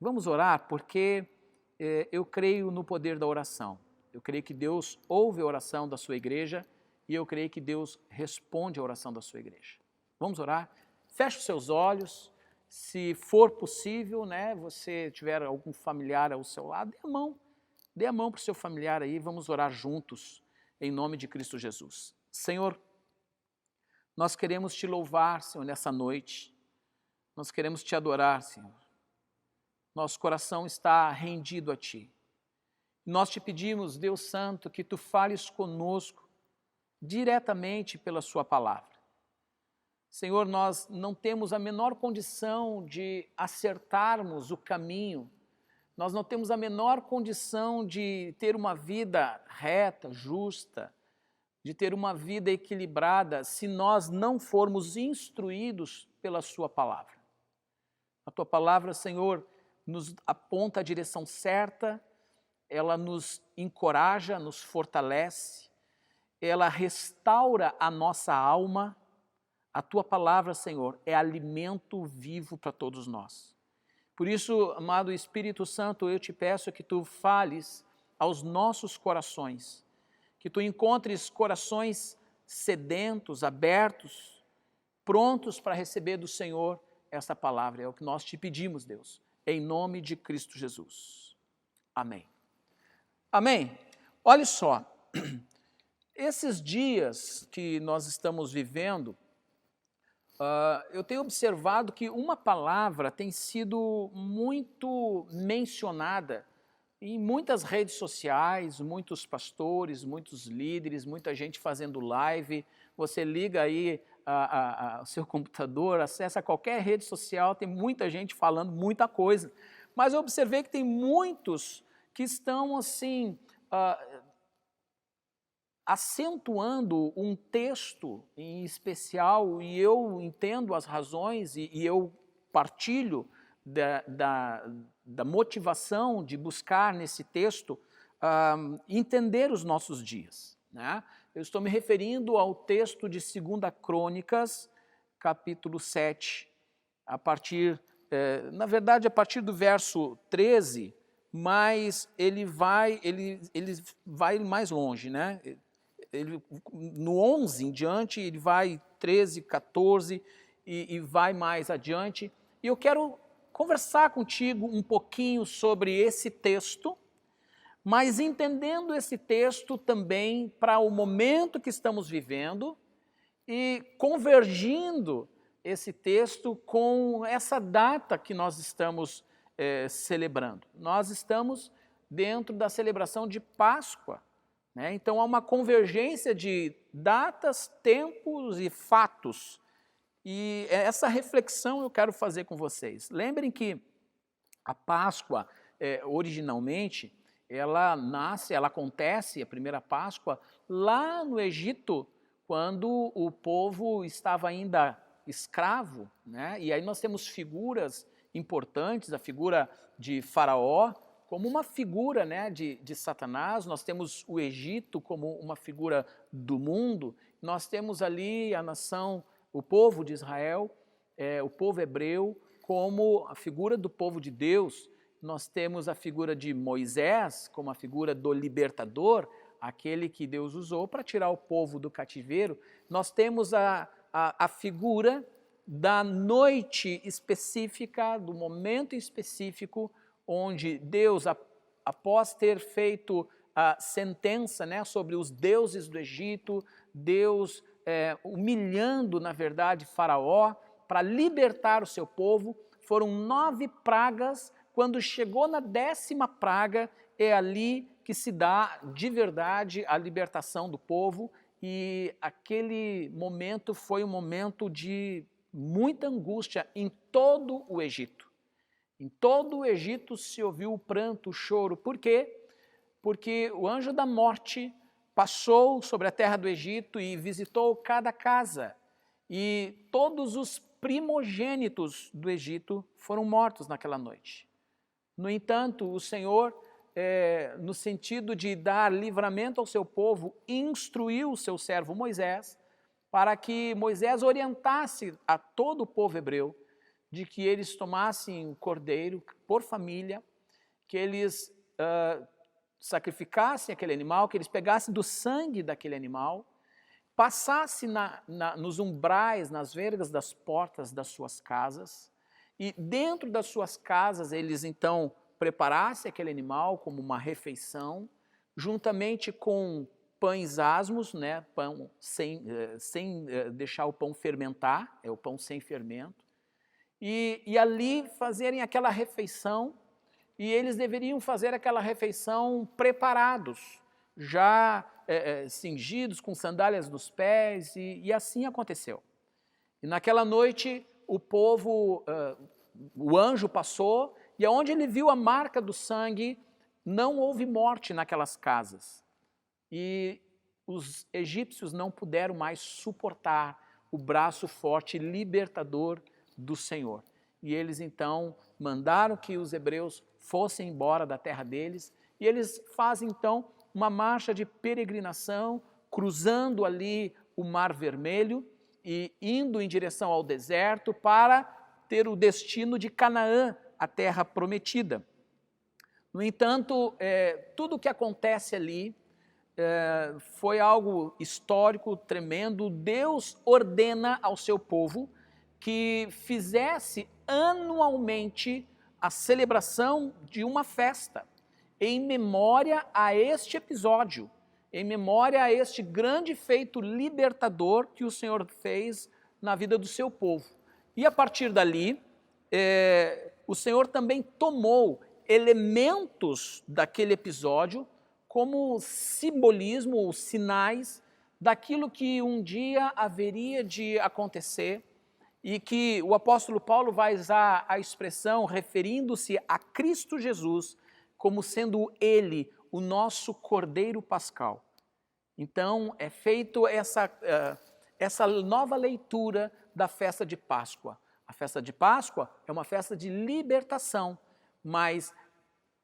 Vamos orar porque eu creio no poder da oração. Eu creio que Deus ouve a oração da sua igreja e eu creio que Deus responde a oração da sua igreja. Vamos orar? Feche os seus olhos. Se for possível, né, você tiver algum familiar ao seu lado, dê a mão para o seu familiar aí, vamos orar juntos, em nome de Cristo Jesus. Senhor, nós queremos te louvar, Senhor, nessa noite, nós queremos te adorar, Senhor. Nosso coração está rendido a Ti. Nós te pedimos, Deus Santo, que Tu fales conosco diretamente pela Sua palavra. Senhor, nós não temos a menor condição de acertarmos o caminho, nós não temos a menor condição de ter uma vida reta, justa, de ter uma vida equilibrada, se nós não formos instruídos pela Sua palavra. A Tua palavra, Senhor, nos aponta a direção certa, ela nos encoraja, nos fortalece, ela restaura a nossa alma. A Tua palavra, Senhor, é alimento vivo para todos nós. Por isso, amado Espírito Santo, eu te peço que Tu fales aos nossos corações, que Tu encontres corações sedentos, abertos, prontos para receber do Senhor essa palavra. É o que nós te pedimos, Deus, em nome de Cristo Jesus. Amém. Amém. Olha só, esses dias que nós estamos vivendo, eu tenho observado que uma palavra tem sido muito mencionada em muitas redes sociais, muitos pastores, muitos líderes, muita gente fazendo live. Você liga aí o seu computador, acessa qualquer rede social, tem muita gente falando muita coisa. Mas eu observei que tem muitos que estão assim, acentuando um texto em especial, e eu entendo as razões e eu partilho da motivação de buscar nesse texto entender os nossos dias, né? Eu estou me referindo ao texto de 2 Crônicas, capítulo 7, na verdade a partir do verso 13, mas ele vai mais longe, né? No 11 em diante, ele vai 13, 14 e vai mais adiante. E eu quero conversar contigo um pouquinho sobre esse texto, mas entendendo esse texto também para o momento que estamos vivendo e convergindo esse texto com essa data que nós estamos celebrando. Nós estamos dentro da celebração de Páscoa. Então, há uma convergência de datas, tempos e fatos. E essa reflexão eu quero fazer com vocês. Lembrem que a Páscoa, originalmente, ela acontece, a primeira Páscoa, lá no Egito, quando o povo estava ainda escravo, né? E aí nós temos figuras importantes, a figura de Faraó, como uma figura, né, de Satanás. Nós temos o Egito como uma figura do mundo, nós temos ali a nação, o povo de Israel, o povo hebreu, como a figura do povo de Deus. Nós temos a figura de Moisés como a figura do libertador, aquele que Deus usou para tirar o povo do cativeiro. Nós temos a figura da noite específica, do momento específico, onde Deus, após ter feito a sentença, né, sobre os deuses do Egito, Deus humilhando, na verdade, Faraó, para libertar o seu povo, foram 9 pragas. Quando chegou na 10ª praga, é ali que se dá de verdade a libertação do povo, e aquele momento foi um momento de muita angústia em todo o Egito. Em todo o Egito se ouviu o pranto, o choro. Por quê? Porque o anjo da morte passou sobre a terra do Egito e visitou cada casa. E todos os primogênitos do Egito foram mortos naquela noite. No entanto, o Senhor, no sentido de dar livramento ao seu povo, instruiu o seu servo Moisés para que Moisés orientasse a todo o povo hebreu de que eles tomassem o cordeiro por família, que eles sacrificassem aquele animal, que eles pegassem do sangue daquele animal, passassem nos umbrais, nas vergas das portas das suas casas, e dentro das suas casas eles então preparassem aquele animal como uma refeição, juntamente com pães asmos, né, pão sem deixar o pão fermentar, é o pão sem fermento, e ali fazerem aquela refeição, e eles deveriam fazer aquela refeição preparados, já cingidos com sandálias nos pés, e assim aconteceu. E naquela noite o povo, o anjo passou, e aonde ele viu a marca do sangue, não houve morte naquelas casas. E os egípcios não puderam mais suportar o braço forte libertador do Senhor. E eles então mandaram que os hebreus fossem embora da terra deles, e eles fazem então uma marcha de peregrinação, cruzando ali o Mar Vermelho e indo em direção ao deserto para ter o destino de Canaã, a terra prometida. No entanto, tudo o que acontece ali foi algo histórico, tremendo. Deus ordena ao seu povo que fizesse anualmente a celebração de uma festa, em memória a este episódio, em memória a este grande feito libertador que o Senhor fez na vida do seu povo. E a partir dali, o Senhor também tomou elementos daquele episódio como simbolismo ou sinais daquilo que um dia haveria de acontecer, e que o apóstolo Paulo vai usar a expressão referindo-se a Cristo Jesus como sendo ele o nosso Cordeiro Pascal. Então é feito essa nova leitura da festa de Páscoa. A festa de Páscoa é uma festa de libertação, mas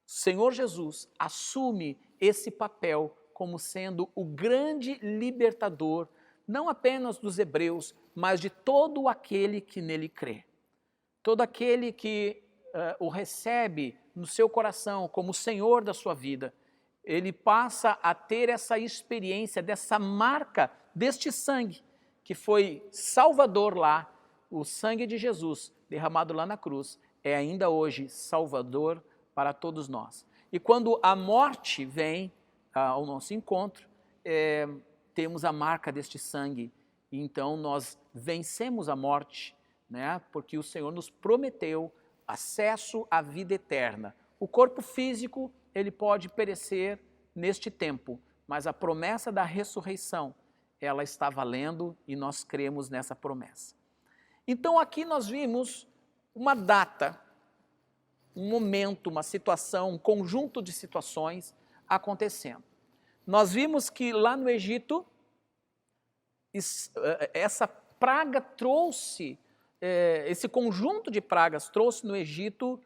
Senhor Jesus assume esse papel como sendo o grande libertador, não apenas dos hebreus, mas de todo aquele que nele crê. Todo aquele que o recebe no seu coração como Senhor da sua vida, ele passa a ter essa experiência dessa marca deste sangue, que foi salvador lá, o sangue de Jesus derramado lá na cruz, é ainda hoje salvador para todos nós. E quando a morte vem ao nosso encontro, temos a marca deste sangue, e então nós vencemos a morte, né? Porque o Senhor nos prometeu acesso à vida eterna. O corpo físico, ele pode perecer neste tempo, mas a promessa da ressurreição, ela está valendo e nós cremos nessa promessa. Então aqui nós vimos uma data, um momento, uma situação, um conjunto de situações acontecendo. Nós vimos que lá no Egito, essa praga trouxe, esse conjunto de pragas trouxe no Egito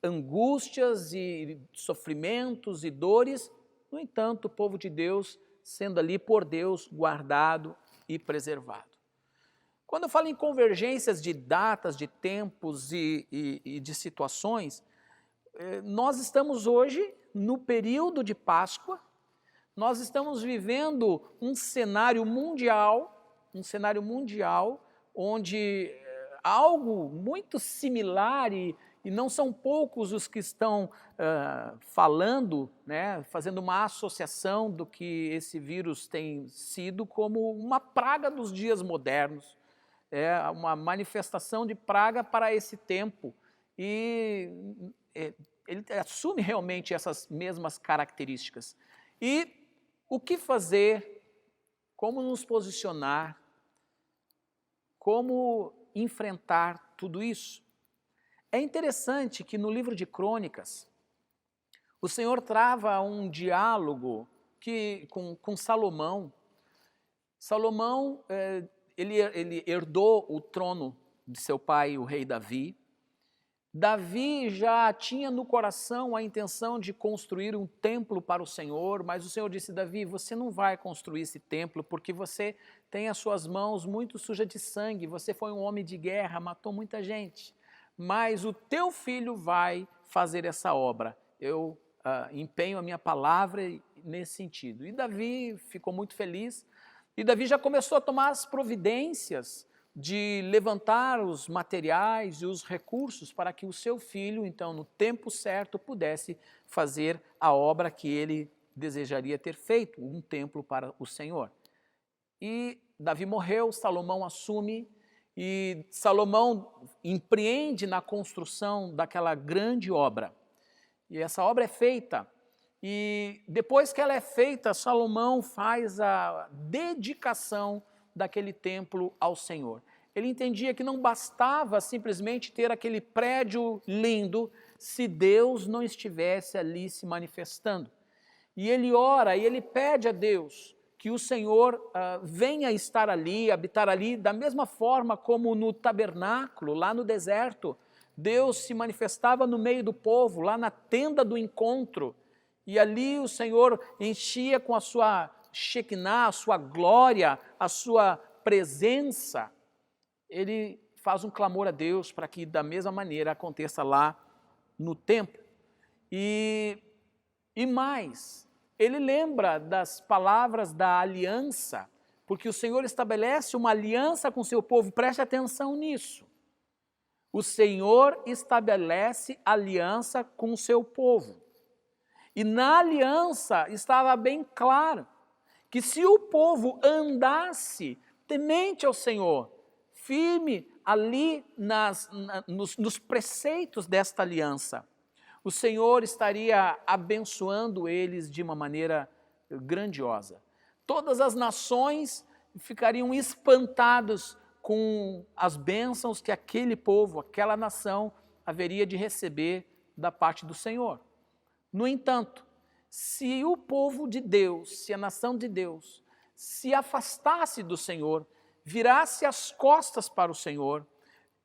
angústias e sofrimentos e dores. No entanto, o povo de Deus sendo ali por Deus guardado e preservado. Quando eu falo em convergências de datas, de tempos e de situações, nós estamos hoje no período de Páscoa, nós estamos vivendo um cenário mundial onde algo muito similar, e não são poucos os que estão falando, né, fazendo uma associação do que esse vírus tem sido como uma praga dos dias modernos, uma manifestação de praga para esse tempo, e ele assume realmente essas mesmas características. E o que fazer, como nos posicionar, como enfrentar tudo isso? É interessante que no livro de Crônicas, o Senhor trava um diálogo com Salomão. Salomão, ele herdou o trono de seu pai, o rei Davi. Davi já tinha no coração a intenção de construir um templo para o Senhor, mas o Senhor disse: Davi, você não vai construir esse templo porque você tem as suas mãos muito sujas de sangue, você foi um homem de guerra, matou muita gente. mas o teu filho vai fazer essa obra. Eu empenho a minha palavra nesse sentido. E Davi ficou muito feliz, e Davi já começou a tomar as providências de levantar os materiais e os recursos para que o seu filho, então, no tempo certo, pudesse fazer a obra que ele desejaria ter feito, um templo para o Senhor. E Davi morreu, Salomão assume, e Salomão empreende na construção daquela grande obra. E essa obra é feita, e depois que ela é feita, Salomão faz a dedicação daquele templo ao Senhor. Ele entendia que não bastava simplesmente ter aquele prédio lindo se Deus não estivesse ali se manifestando. E ele ora e ele pede a Deus que o Senhor venha estar ali, habitar ali, da mesma forma como no tabernáculo, lá no deserto, Deus se manifestava no meio do povo, lá na tenda do encontro, e ali o Senhor enchia com a sua Shekinah, a sua glória, a sua presença. Ele faz um clamor a Deus para que da mesma maneira aconteça lá no templo. E mais, ele lembra das palavras da aliança, porque o Senhor estabelece uma aliança com o seu povo, preste atenção nisso. O Senhor estabelece aliança com o seu povo. E na aliança estava bem claro que se o povo andasse temente ao Senhor, firme ali nos preceitos desta aliança, o Senhor estaria abençoando eles de uma maneira grandiosa. Todas as nações ficariam espantados com as bênçãos que aquele povo, aquela nação, haveria de receber da parte do Senhor. No entanto, se o povo de Deus, se a nação de Deus, se afastasse do Senhor, virasse as costas para o Senhor,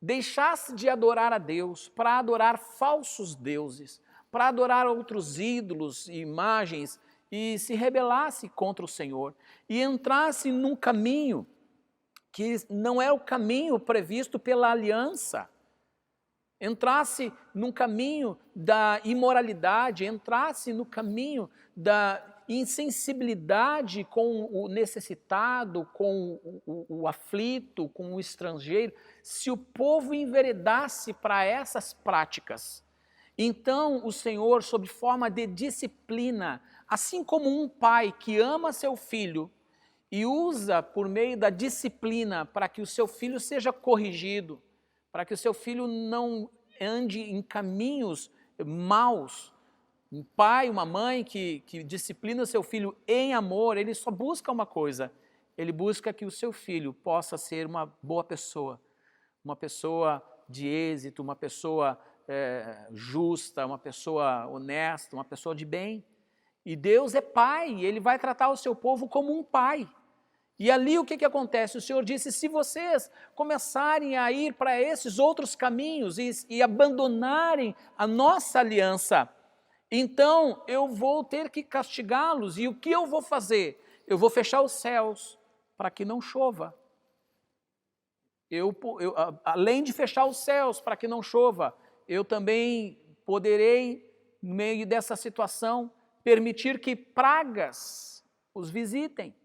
deixasse de adorar a Deus para adorar falsos deuses, para adorar outros ídolos e imagens, e se rebelasse contra o Senhor, e entrasse num caminho que não é o caminho previsto pela aliança, entrasse num caminho da imoralidade, entrasse no caminho da insensibilidade com o necessitado, com o aflito, com o estrangeiro, se o povo enveredasse para essas práticas, então o Senhor, sob forma de disciplina, assim como um pai que ama seu filho e usa por meio da disciplina para que o seu filho seja corrigido, para que o seu filho não ande em caminhos maus. Um pai, uma mãe que disciplina o seu filho em amor, ele só busca uma coisa, ele busca que o seu filho possa ser uma boa pessoa, uma pessoa de êxito, uma pessoa justa, uma pessoa honesta, uma pessoa de bem. E Deus é pai, ele vai tratar o seu povo como um pai. E ali o que acontece? O Senhor disse, se vocês começarem a ir para esses outros caminhos e abandonarem a nossa aliança, então eu vou ter que castigá-los. E o que eu vou fazer? Eu vou fechar os céus para que não chova. Além de fechar os céus para que não chova, eu também poderei, no meio dessa situação, permitir que pragas os visitem.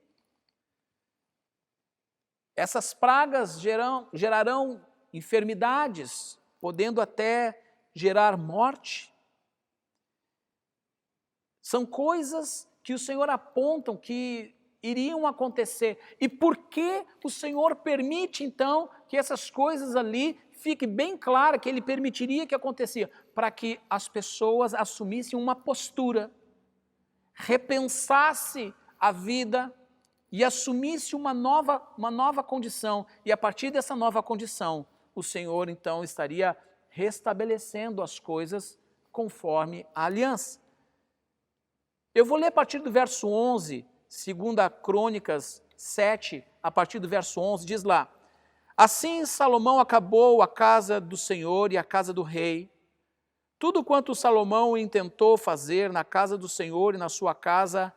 Essas pragas gerarão enfermidades, podendo até gerar morte. São coisas que o Senhor aponta que iriam acontecer. E por que o Senhor permite, então, que essas coisas ali fique bem claro que Ele permitiria que acontecia? Para que as pessoas assumissem uma postura, repensasse a vida e assumisse uma nova condição. E a partir dessa nova condição, o Senhor então estaria restabelecendo as coisas conforme a aliança. Eu vou ler a partir do verso 11, 2 Crônicas 7, a partir do verso 11, diz lá: Assim Salomão acabou a casa do Senhor e a casa do rei. Tudo quanto Salomão intentou fazer na casa do Senhor e na sua casa,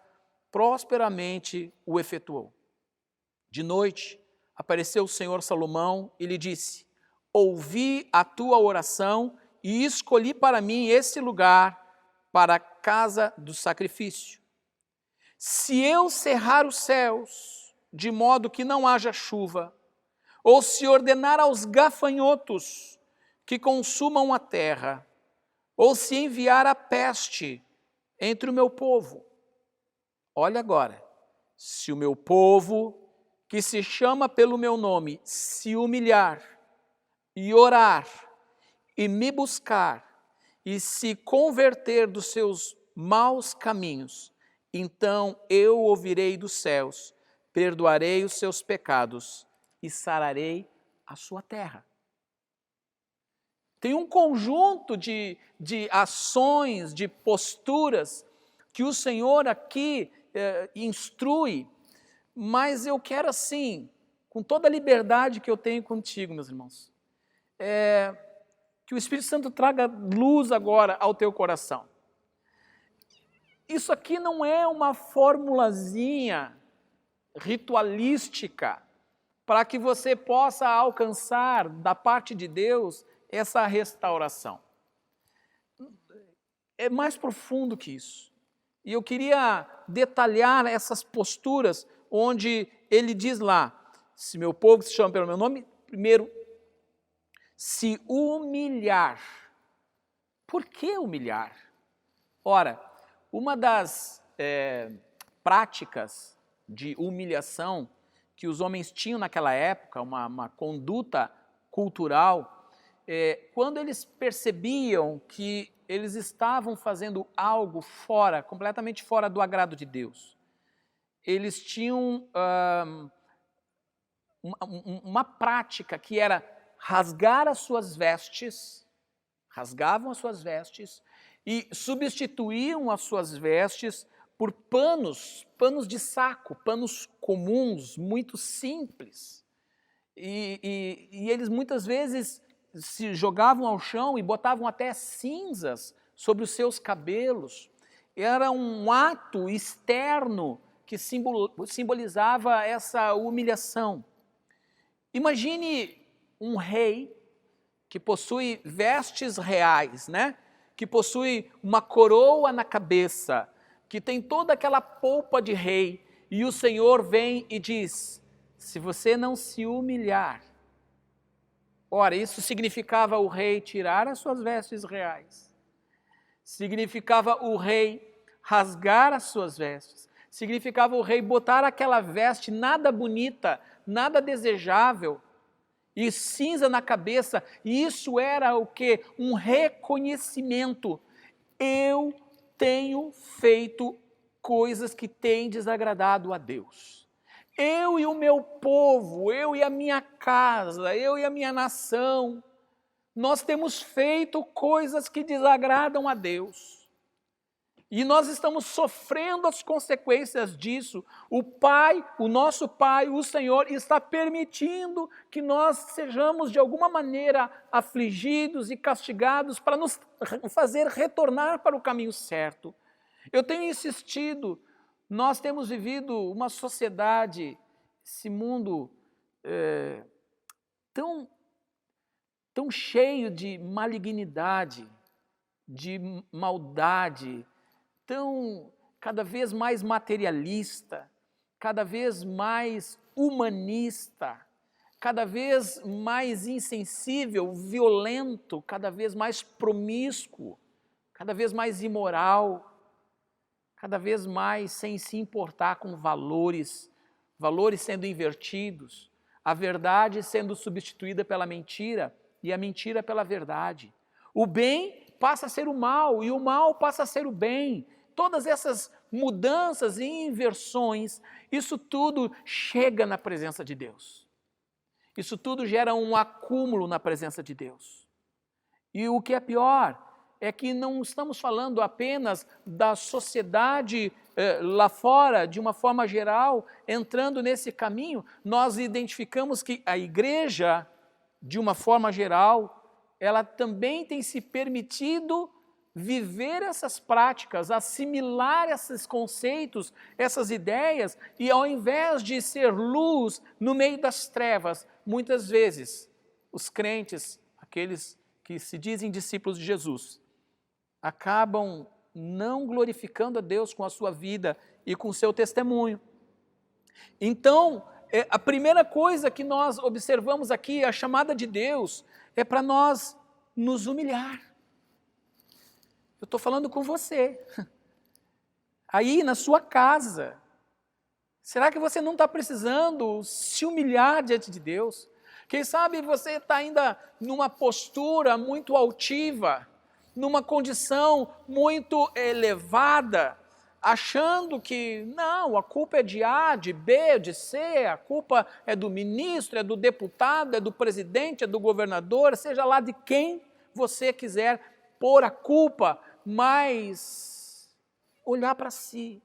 prosperamente o efetuou. De noite apareceu o Senhor Salomão e lhe disse: ouvi a tua oração e escolhi para mim esse lugar para a casa do sacrifício. Se eu cerrar os céus, de modo que não haja chuva, ou se ordenar aos gafanhotos que consumam a terra, ou se enviar a peste entre o meu povo. Olha agora, se o meu povo, que se chama pelo meu nome, se humilhar e orar e me buscar e se converter dos seus maus caminhos, então eu ouvirei dos céus, perdoarei os seus pecados e sararei a sua terra. Tem um conjunto de ações, de posturas que o Senhor aqui instrui, mas eu quero assim, com toda a liberdade que eu tenho contigo, meus irmãos, que o Espírito Santo traga luz agora ao teu coração. Isso aqui não é uma formulazinha ritualística para que você possa alcançar da parte de Deus essa restauração. É mais profundo que isso. E eu queria detalhar essas posturas onde ele diz lá, se meu povo que se chama pelo meu nome, primeiro, se humilhar. Por que humilhar? Ora, uma das práticas de humilhação que os homens tinham naquela época, uma conduta cultural, quando eles percebiam que eles estavam fazendo algo fora, completamente fora do agrado de Deus, eles tinham uma prática que era rasgar as suas vestes, rasgavam as suas vestes e substituíam as suas vestes por panos de saco, panos comuns, muito simples. E eles muitas vezes se jogavam ao chão e botavam até cinzas sobre os seus cabelos. Era um ato externo que simbolizava essa humilhação. Imagine um rei que possui vestes reais, né? Que possui uma coroa na cabeça, que tem toda aquela polpa de rei, e o Senhor vem e diz, se você não se humilhar. Ora, isso significava o rei tirar as suas vestes reais, significava o rei rasgar as suas vestes, significava o rei botar aquela veste nada bonita, nada desejável, e cinza na cabeça, e isso era o quê? Um reconhecimento. Eu tenho feito coisas que têm desagradado a Deus. Eu e o meu povo, eu e a minha casa, eu e a minha nação, nós temos feito coisas que desagradam a Deus. E nós estamos sofrendo as consequências disso. O Pai, o nosso Pai, o Senhor, está permitindo que nós sejamos de alguma maneira afligidos e castigados para nos fazer retornar para o caminho certo. Eu tenho insistido, nós temos vivido uma sociedade, esse mundo tão cheio de malignidade, de maldade, cada vez mais materialista, cada vez mais humanista, cada vez mais insensível, violento, cada vez mais promíscuo, cada vez mais imoral, cada vez mais sem se importar com valores sendo invertidos, a verdade sendo substituída pela mentira e a mentira pela verdade. O bem passa a ser o mal e o mal passa a ser o bem. Todas essas mudanças e inversões, isso tudo chega na presença de Deus. Isso tudo gera um acúmulo na presença de Deus. E o que é pior é que não estamos falando apenas da sociedade lá fora, de uma forma geral, entrando nesse caminho. Nós identificamos que a igreja, de uma forma geral, ela também tem se permitido viver essas práticas, assimilar esses conceitos, essas ideias, e ao invés de ser luz no meio das trevas, muitas vezes os crentes, aqueles que se dizem discípulos de Jesus, acabam não glorificando a Deus com a sua vida e com o seu testemunho. Então, a primeira coisa que nós observamos aqui, a chamada de Deus, é para nós nos humilhar. Eu estou falando com você, aí na sua casa. Será que você não está precisando se humilhar diante de Deus? Quem sabe você está ainda numa postura muito altiva, numa condição muito elevada, achando que não, a culpa é de A, de B, de C, a culpa é do ministro, é do deputado, é do presidente, é do governador, seja lá de quem você quiser pôr a culpa, mas olhar para si.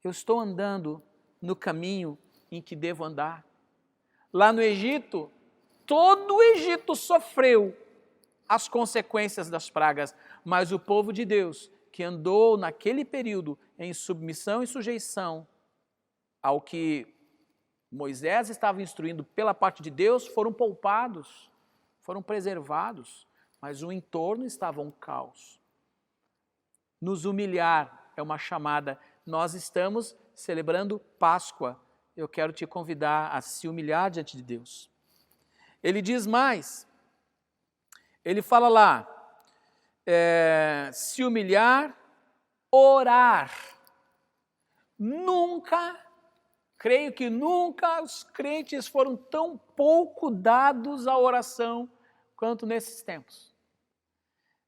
Eu estou andando no caminho em que devo andar. Lá no Egito, todo o Egito sofreu as consequências das pragas, mas o povo de Deus, que andou naquele período em submissão e sujeição ao que Moisés estava instruindo pela parte de Deus, foram poupados, foram preservados, mas o entorno estava um caos. Nos humilhar é uma chamada. Nós estamos celebrando Páscoa. Eu quero te convidar a se humilhar diante de Deus. Ele diz mais, ele fala lá, se humilhar, orar. Nunca, creio que nunca os crentes foram tão pouco dados à oração quanto nesses tempos.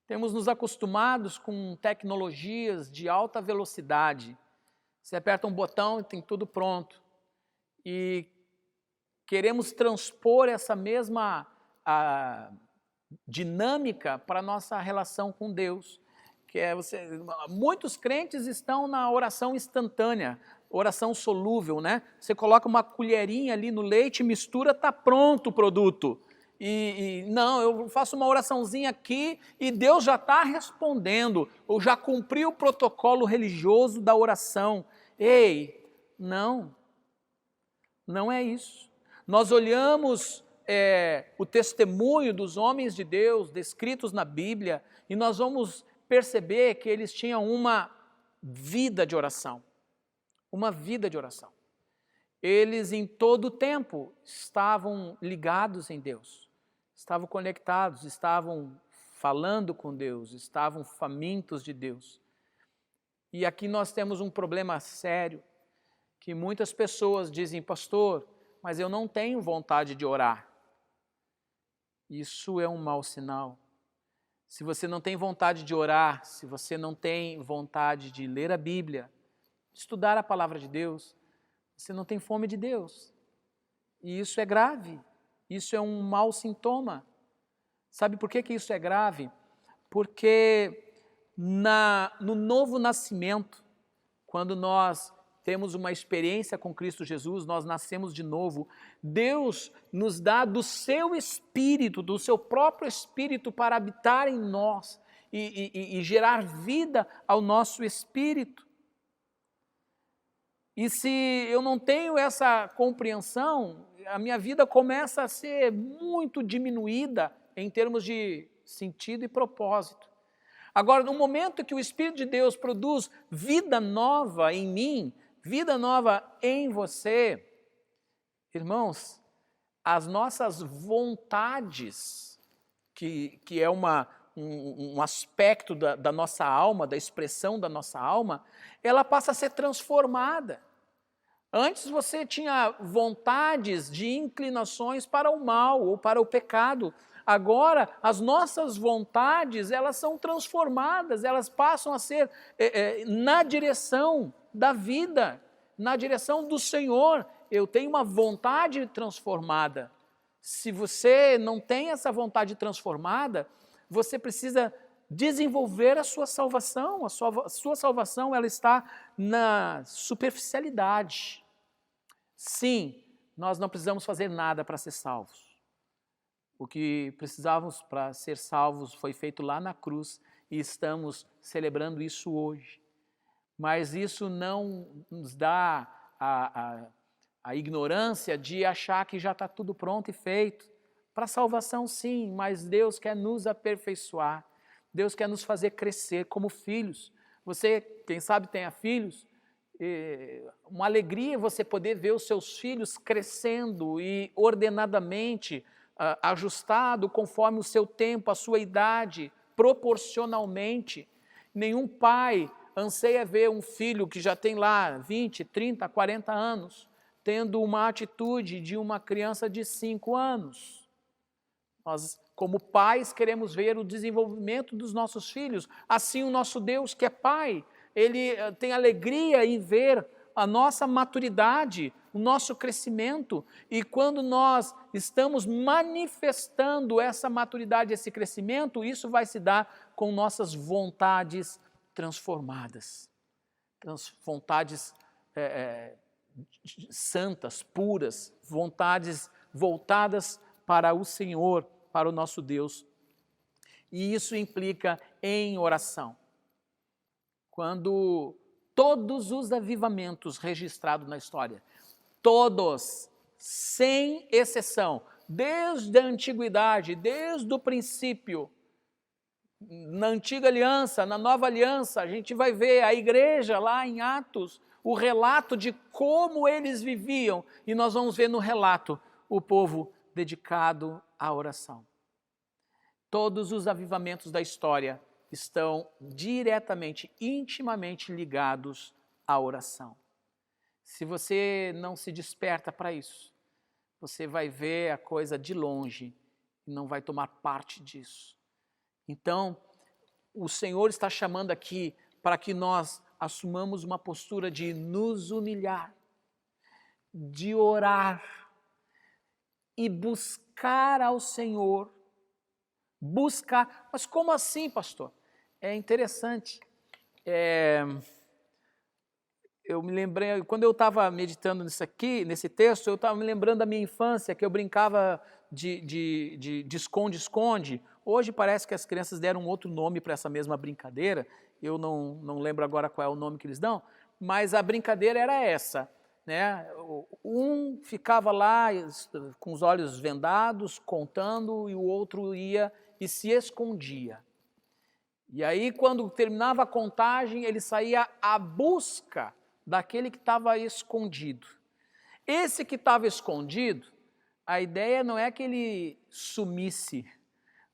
Temos nos acostumados com tecnologias de alta velocidade. Você aperta um botão e tem tudo pronto. E queremos transpor essa mesma dinâmica para a nossa relação com Deus. Muitos crentes estão na oração instantânea, oração solúvel, né? Você coloca uma colherinha ali no leite, mistura, está pronto o produto. Não, eu faço uma oraçãozinha aqui e Deus já está respondendo, ou já cumpriu o protocolo religioso da oração. Ei, não é isso. Nós olhamos o testemunho dos homens de Deus descritos na Bíblia e nós vamos perceber que eles tinham uma vida de oração. Uma vida de oração. Eles em todo o tempo estavam ligados em Deus, estavam conectados, estavam falando com Deus, estavam famintos de Deus. E aqui nós temos um problema sério, que muitas pessoas dizem, pastor, mas eu não tenho vontade de orar. Isso é um mau sinal. Se você não tem vontade de orar, se você não tem vontade de ler a Bíblia, estudar a palavra de Deus, você não tem fome de Deus. E isso é grave, isso é um mau sintoma. Sabe por que isso é grave? Porque no novo nascimento, quando nós temos uma experiência com Cristo Jesus, nós nascemos de novo, Deus nos dá do seu Espírito, do seu próprio Espírito para habitar em nós e gerar vida ao nosso espírito. E se eu não tenho essa compreensão, a minha vida começa a ser muito diminuída em termos de sentido e propósito. Agora, no momento que o Espírito de Deus produz vida nova em mim, vida nova em você, irmãos, as nossas vontades, que é um aspecto da nossa alma, da expressão da nossa alma, ela passa a ser transformada. Antes você tinha vontades de inclinações para o mal ou para o pecado. Agora, as nossas vontades, elas são transformadas, elas passam a ser na direção da vida, na direção do Senhor. Eu tenho uma vontade transformada. Se você não tem essa vontade transformada, você precisa desenvolver a sua salvação. A sua salvação, ela está na superficialidade. Sim, nós não precisamos fazer nada para ser salvos. O que precisávamos para ser salvos foi feito lá na cruz e estamos celebrando isso hoje. Mas isso não nos dá a ignorância de achar que já está tudo pronto e feito. Para salvação, sim, mas Deus quer nos aperfeiçoar. Deus quer nos fazer crescer como filhos. Você, quem sabe, tenha filhos. Uma alegria você poder ver os seus filhos crescendo e ordenadamente, ajustado conforme o seu tempo, a sua idade, proporcionalmente. Nenhum pai anseia ver um filho que já tem lá 20, 30, 40 anos, tendo uma atitude de uma criança de 5 anos. Nós, como pais, queremos ver o desenvolvimento dos nossos filhos. Assim, o nosso Deus, que é Pai, Ele tem alegria em ver a nossa maturidade, o nosso crescimento. E quando nós estamos manifestando essa maturidade, esse crescimento, isso vai se dar com nossas vontades transformadas. Vontades santas, puras, vontades voltadas para o Senhor, para o nosso Deus. E isso implica em oração. Quando todos os avivamentos registrados na história, todos, sem exceção, desde a antiguidade, desde o princípio, na antiga aliança, na nova aliança, a gente vai ver a igreja lá em Atos, o relato de como eles viviam, e nós vamos ver no relato o povo dedicado à oração. Todos os avivamentos da história estão diretamente, intimamente ligados à oração. Se você não se desperta para isso, você vai ver a coisa de longe e não vai tomar parte disso. Então, o Senhor está chamando aqui para que nós assumamos uma postura de nos humilhar, de orar e buscar ao Senhor. Buscar. Mas como assim, pastor? É interessante. Eu me lembrei, quando eu estava meditando nisso aqui, nesse texto, eu estava me lembrando da minha infância, que eu brincava de esconde-esconde. Hoje parece que as crianças deram um outro nome para essa mesma brincadeira, eu não lembro agora qual é o nome que eles dão, mas a brincadeira era essa, né? Um ficava lá com os olhos vendados, contando, e o outro ia e se escondia. E aí, quando terminava a contagem, ele saía à busca daquele que estava escondido. Esse que estava escondido, a ideia não é que ele sumisse,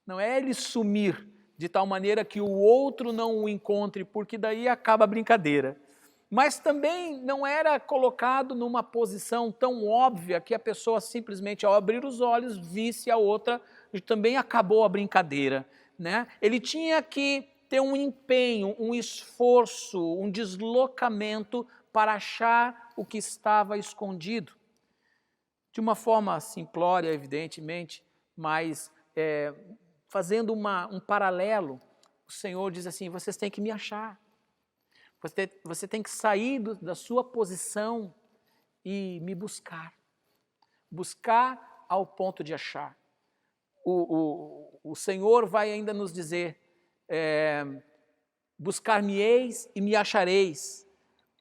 não é ele sumir de tal maneira que o outro não o encontre, porque daí acaba a brincadeira. Mas também não era colocado numa posição tão óbvia que a pessoa simplesmente, ao abrir os olhos, visse a outra e também acabou a brincadeira, né? Ele tinha que ter um empenho, um esforço, um deslocamento para achar o que estava escondido. De uma forma simplória, evidentemente, mas fazendo um paralelo, o Senhor diz assim, vocês têm que me achar. Você tem que sair da sua posição e me buscar. Buscar ao ponto de achar. O Senhor vai ainda nos dizer, buscar-me-eis e me achareis,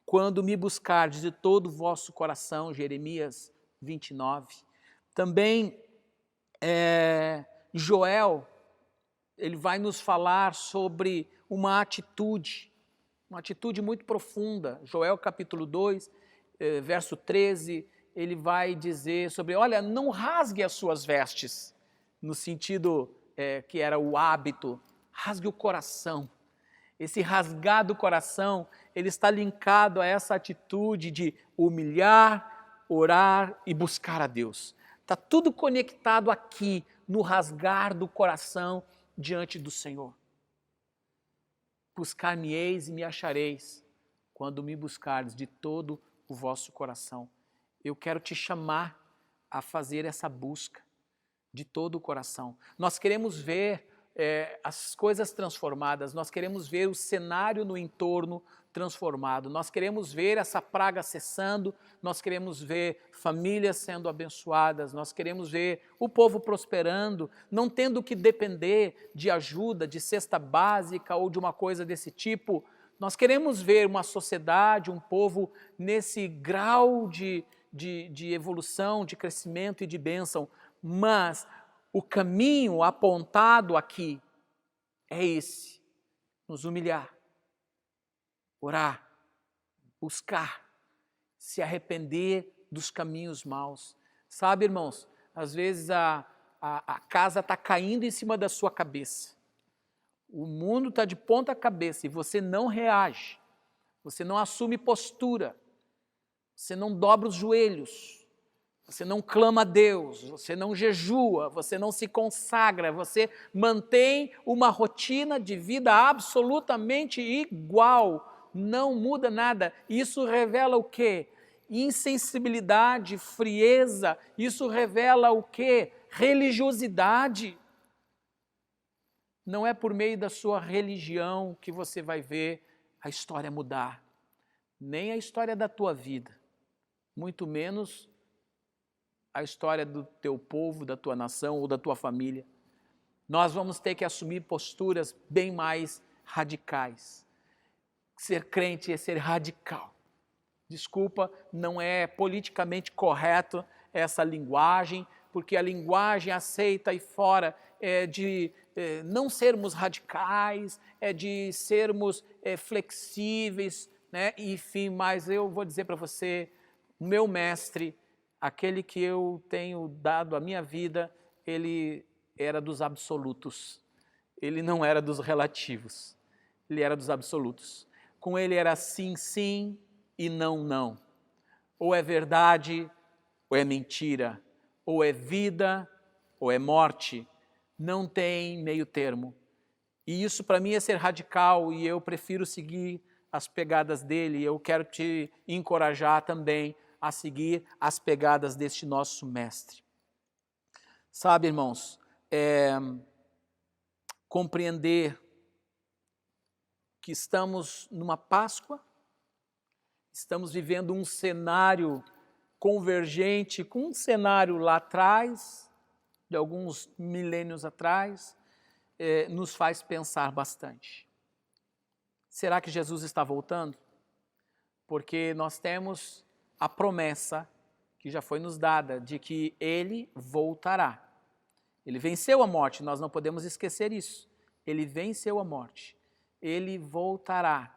quando me buscardes de todo o vosso coração, Jeremias 29. Também Joel, ele vai nos falar sobre uma atitude muito profunda. Joel capítulo 2, verso 13, ele vai dizer sobre, olha, não rasgue as suas vestes, no sentido que era o hábito, rasgue o coração. Esse rasgar do coração, ele está linkado a essa atitude de humilhar, orar e buscar a Deus. Está tudo conectado aqui, no rasgar do coração diante do Senhor. Buscar-me-eis e me achareis, quando me buscardes de todo o vosso coração. Eu quero te chamar a fazer essa busca de todo o coração. Nós queremos ver as coisas transformadas, nós queremos ver o cenário no entorno transformado, nós queremos ver essa praga cessando, nós queremos ver famílias sendo abençoadas, nós queremos ver o povo prosperando, não tendo que depender de ajuda, de cesta básica ou de uma coisa desse tipo. Nós queremos ver uma sociedade, um povo nesse grau de evolução, de crescimento e de bênção, mas o caminho apontado aqui é esse: nos humilhar, orar, buscar, se arrepender dos caminhos maus. Sabe, irmãos, às vezes a casa está caindo em cima da sua cabeça. O mundo está de ponta cabeça e você não reage, você não assume postura, você não dobra os joelhos, você não clama a Deus, você não jejua, você não se consagra, você mantém uma rotina de vida absolutamente igual, não muda nada. Isso revela o quê? Insensibilidade, frieza. Isso revela o quê? Religiosidade. Não é por meio da sua religião que você vai ver a história mudar, nem a história da tua vida, muito menos a história do teu povo, da tua nação ou da tua família. Nós vamos ter que assumir posturas bem mais radicais. Ser crente é ser radical. Desculpa, não é politicamente correto essa linguagem, porque a linguagem aceita aí fora é de não sermos radicais, é de sermos flexíveis, né? Enfim, mas eu vou dizer para você, o meu mestre, aquele que eu tenho dado a minha vida, ele era dos absolutos, ele não era dos relativos, ele era dos absolutos. Com ele era sim, sim e não, não. Ou é verdade, ou é mentira, ou é vida, ou é morte. Não tem meio termo. E isso para mim é ser radical e eu prefiro seguir as pegadas dele. Eu quero te encorajar também a seguir as pegadas deste nosso mestre. Sabe, irmãos, compreender que estamos numa Páscoa, estamos vivendo um cenário convergente com um cenário lá atrás, de alguns milênios atrás, nos faz pensar bastante. Será que Jesus está voltando? Porque nós temos a promessa que já foi nos dada de que Ele voltará. Ele venceu a morte, nós não podemos esquecer isso. Ele venceu a morte. Ele voltará.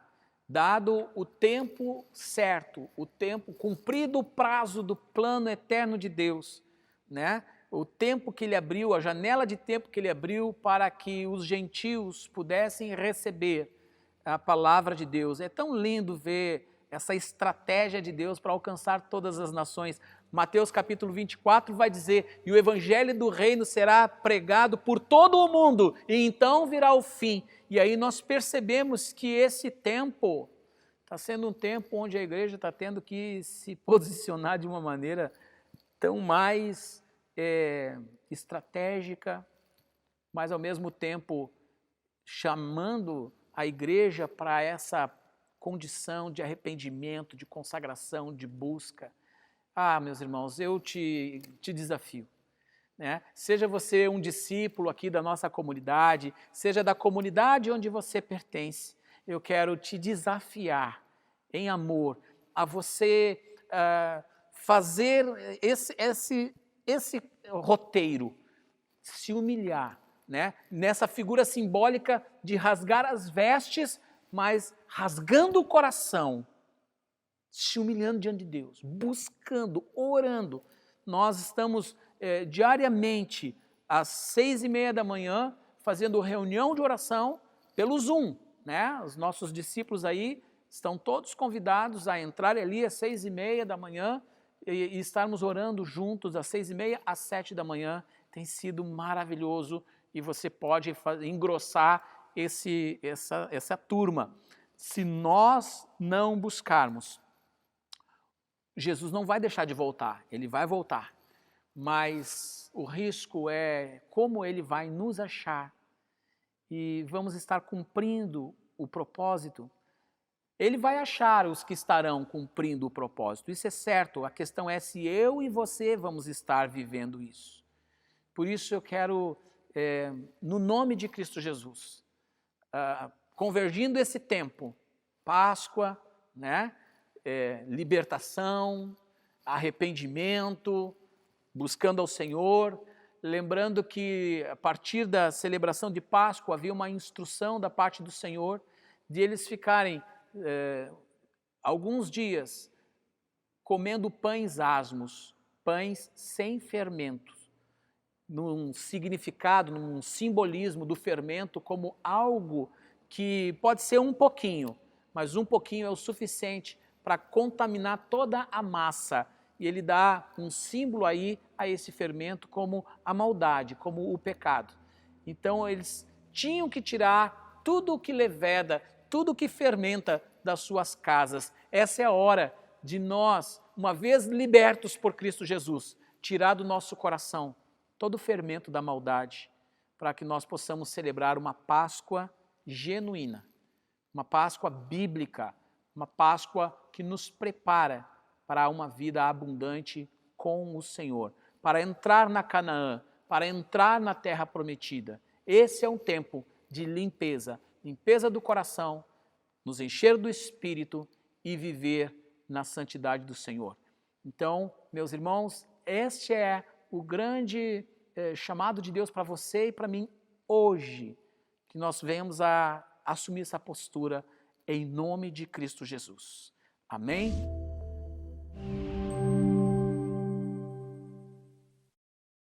Dado o tempo certo, o tempo, cumprido o prazo do plano eterno de Deus, né? O tempo que ele abriu, a janela de tempo que ele abriu para que os gentios pudessem receber a palavra de Deus. É tão lindo ver essa estratégia de Deus para alcançar todas as nações. Mateus capítulo 24 vai dizer: e o evangelho do reino será pregado por todo o mundo, e então virá o fim. E aí nós percebemos que esse tempo está sendo um tempo onde a igreja está tendo que se posicionar de uma maneira tão mais estratégica, mas ao mesmo tempo chamando a igreja para essa condição de arrependimento, de consagração, de busca. Ah, meus irmãos, eu te desafio, né? Seja você um discípulo aqui da nossa comunidade, seja da comunidade onde você pertence, eu quero te desafiar em amor a você fazer esse roteiro, se humilhar, né? Nessa figura simbólica de rasgar as vestes, mas rasgando o coração, se humilhando diante de Deus, buscando, orando. Nós estamos diariamente às 6:30 da manhã fazendo reunião de oração pelo Zoom, né? Os nossos discípulos aí estão todos convidados a entrar ali às 6:30 da manhã e estarmos orando juntos às 6:30 às 7 da manhã. Tem sido maravilhoso e você pode engrossar essa turma. Se nós não buscarmos, Jesus não vai deixar de voltar, ele vai voltar, mas o risco é como ele vai nos achar e vamos estar cumprindo o propósito. Ele vai achar os que estarão cumprindo o propósito, isso é certo, a questão é se eu e você vamos estar vivendo isso. Por isso eu quero, no nome de Cristo Jesus, convergindo esse tempo, Páscoa, né? Libertação, arrependimento, buscando ao Senhor, lembrando que a partir da celebração de Páscoa havia uma instrução da parte do Senhor de eles ficarem alguns dias comendo pães asmos, pães sem fermento, num significado, num simbolismo do fermento como algo que pode ser um pouquinho, mas um pouquinho é o suficiente para contaminar toda a massa. E ele dá um símbolo aí a esse fermento como a maldade, como o pecado. Então eles tinham que tirar tudo o que leveda, tudo o que fermenta das suas casas. Essa é a hora de nós, uma vez libertos por Cristo Jesus, tirar do nosso coração todo o fermento da maldade, para que nós possamos celebrar uma Páscoa genuína, uma Páscoa bíblica, uma Páscoa que nos prepara para uma vida abundante com o Senhor, para entrar na Canaã, para entrar na terra prometida. Esse é um tempo de limpeza, limpeza do coração, nos encher do Espírito e viver na santidade do Senhor. Então, meus irmãos, este é o grande chamado de Deus para você e para mim hoje, que nós venhamos a assumir essa postura em nome de Cristo Jesus. Amém?